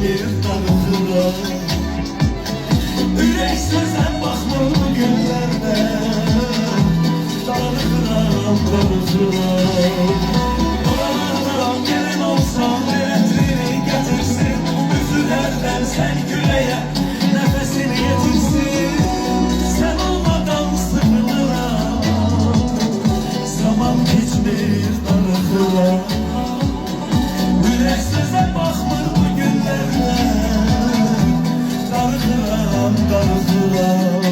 geçmir darıkıram. Ürək sözə baxmır bu günlərdə, darıkıram, darıkıram. Oralardan gələn olsan, elektriğini gətirsin, üzülərdən sən güləyə nəfəsini yetirsin. Sən olmadan sıxılıram, zaman geçmir darıkıram. Ürək sözə baxmır bu günlərdə, darıkıram, darıkıram.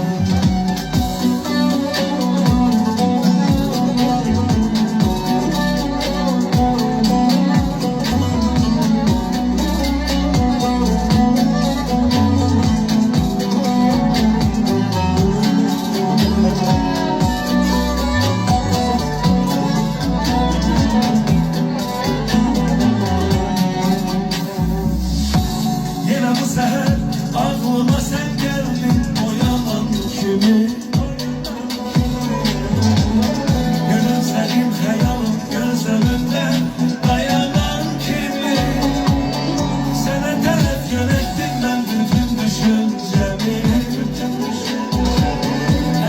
Yine bu seher aklıma sen geldin, o yalan kimi. Gönül senin hayalın göz önünde dayanan kimi. Sana taraf yönettim ben bütün düşüncemi.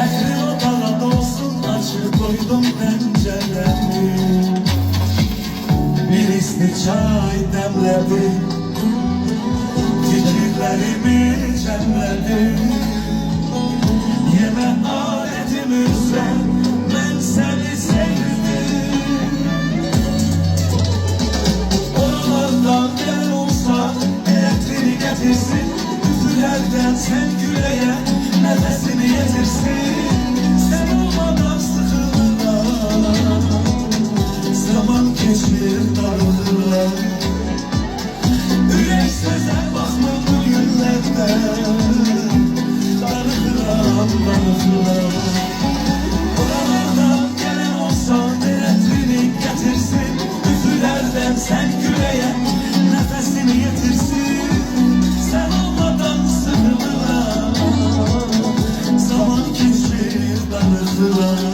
Ehli odalar olsun, açık koydum penceremi. Bir isli çay demledim, fikirlerimi cemledim. Yeme adetimizle ben seni sevdim. Oralardan gelen olsa elektriğini getirsin, üzülerden sen güleye nefesini yetirsin. Sen olmadan sıkılıram, zaman geçmir darıkıram. Ürək sözə baxmır bu günlərdə, darıkıram, darıkıram. Oralardan gələn olsan, elektriğini gətirsin, üzülərdən sən güləyə nəfəsini yetirsin. Sən olmadan sıxılıram, zaman keçir darıkıram.